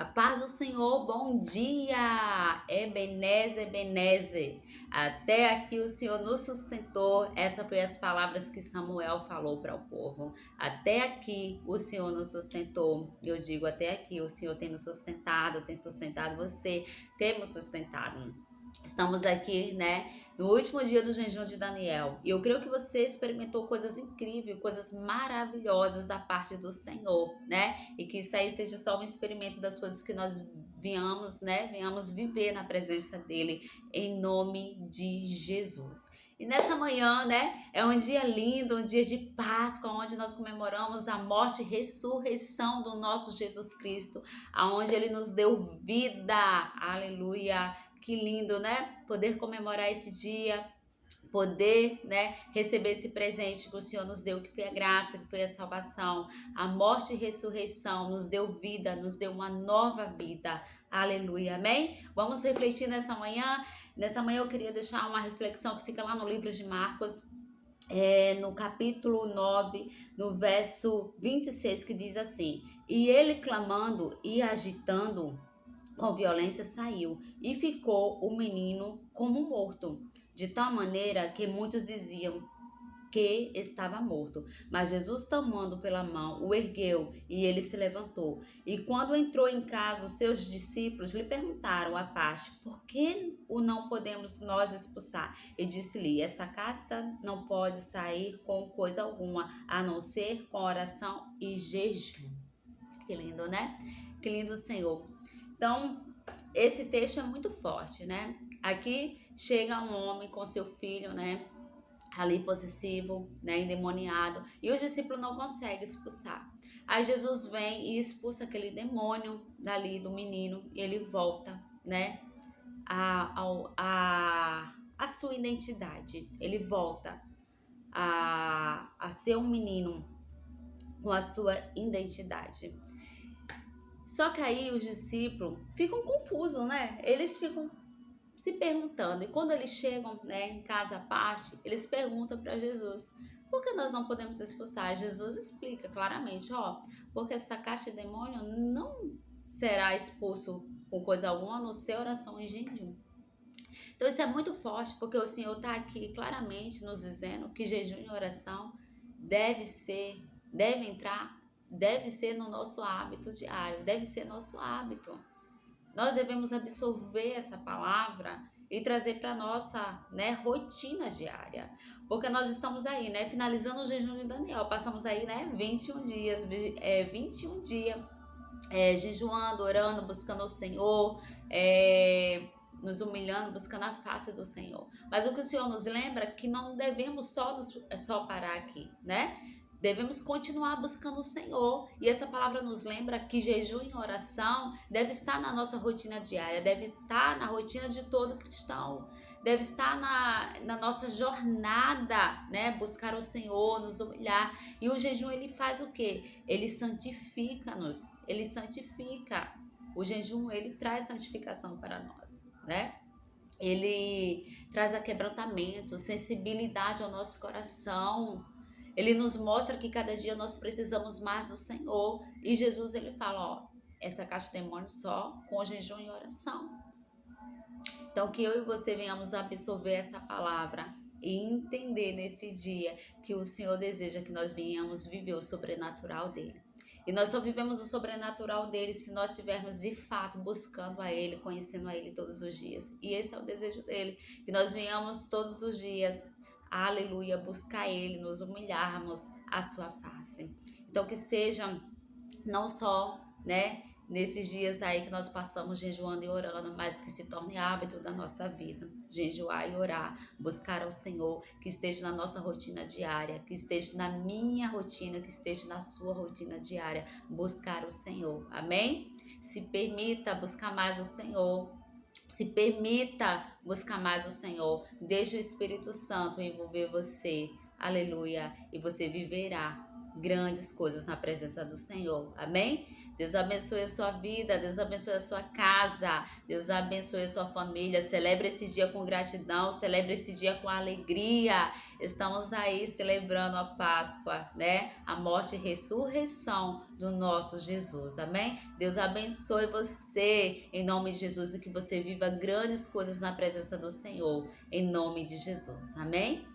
A paz do Senhor, bom dia! Ebenezer, Ebenezer. Até aqui o Senhor nos sustentou. Essas foram as palavras que Samuel falou para o povo. Até aqui o Senhor nos sustentou. Eu digo, até aqui o Senhor tem nos sustentado, tem sustentado você, temos sustentado. Estamos aqui, né, no último dia do jejum de Daniel. E eu creio que você experimentou coisas incríveis, coisas maravilhosas da parte do Senhor, né? E que isso aí seja só um experimento das coisas que nós venhamos viver na presença dele, em nome de Jesus. E nessa manhã, né, é um dia lindo, um dia de Páscoa, onde nós comemoramos a morte e ressurreição do nosso Jesus Cristo, aonde ele nos deu vida. Aleluia! Que lindo, né? Poder comemorar esse dia, poder, né, receber esse presente que o Senhor nos deu, que foi a graça, que foi a salvação, a morte e ressurreição, nos deu vida, nos deu uma nova vida. Aleluia, amém? Vamos refletir nessa manhã. Nessa manhã eu queria deixar uma reflexão que fica lá no livro de Marcos, no capítulo 9, no verso 26, que diz assim: E ele clamando e agitando com violência saiu, e ficou o menino como morto, de tal maneira que muitos diziam que estava morto. Mas Jesus, tomando pela mão, o ergueu, e ele se levantou. E quando entrou em casa, os seus discípulos lhe perguntaram à parte: Por que o não podemos nós expulsar? E disse-lhe: Esta casta não pode sair com coisa alguma, a não ser com oração e jejum. Que lindo, né? Que lindo, Senhor. Então, esse texto é muito forte, né? Aqui chega um homem com seu filho, né? Ali possessivo, né? Endemoniado. E os discípulos não conseguem expulsar. Aí Jesus vem e expulsa aquele demônio dali do menino. E ele volta, né? A sua identidade. Ele volta a ser um menino com a sua identidade. Só que aí os discípulos ficam confusos, né? Eles ficam se perguntando. E quando eles chegam, né, em casa à parte, eles perguntam para Jesus: Por que nós não podemos expulsar? Jesus explica claramente: Ó, porque essa caixa de demônio não será expulso com coisa alguma, a não ser oração e jejum. Então isso é muito forte, porque o Senhor está aqui claramente nos dizendo que jejum e oração deve entrar, deve ser no nosso hábito diário, deve ser nosso hábito. Nós devemos absorver essa palavra e trazer para nossa, né, rotina diária, porque nós estamos aí, né, finalizando o jejum de Daniel, passamos aí, né, 21 dias, 21 dias jejuando, orando, buscando o Senhor, nos humilhando, buscando a face do Senhor. Mas o que o Senhor nos lembra é que não devemos só parar aqui, né? Devemos continuar buscando o Senhor. E essa palavra nos lembra que jejum e oração deve estar na nossa rotina diária, deve estar na rotina de todo cristão, deve estar na nossa jornada, né? Buscar o Senhor, nos humilhar. E o jejum, ele faz o quê? Ele santifica-nos, ele santifica. O jejum, ele traz santificação para nós, né? Ele traz aquebrantamento, sensibilidade ao nosso coração. Ele nos mostra que cada dia nós precisamos mais do Senhor. E Jesus, ele fala, ó, essa caixa de demônios só com jejum e oração. Então, que eu e você venhamos absorver essa palavra e entender nesse dia que o Senhor deseja que nós venhamos viver o sobrenatural dele. E nós só vivemos o sobrenatural dele se nós estivermos de fato buscando a ele, conhecendo a ele todos os dias. E esse é o desejo dele, que nós venhamos todos os dias, aleluia, buscar ele, nos humilharmos à sua face. Então que seja não só, né, nesses dias aí que nós passamos jejuando e orando, mas que se torne hábito da nossa vida. Jejuar e orar, buscar ao Senhor, que esteja na nossa rotina diária, que esteja na minha rotina, que esteja na sua rotina diária, buscar o Senhor. Amém? Se permita buscar mais o Senhor. Se permita buscar mais o Senhor. Deixe o Espírito Santo envolver você. Aleluia. E você viverá grandes coisas na presença do Senhor. Amém? Deus abençoe a sua vida, Deus abençoe a sua casa, Deus abençoe a sua família. Celebre esse dia com gratidão, celebre esse dia com alegria. Estamos aí celebrando a Páscoa, né? A morte e ressurreição do nosso Jesus, amém? Deus abençoe você, em nome de Jesus, e que você viva grandes coisas na presença do Senhor, em nome de Jesus, amém?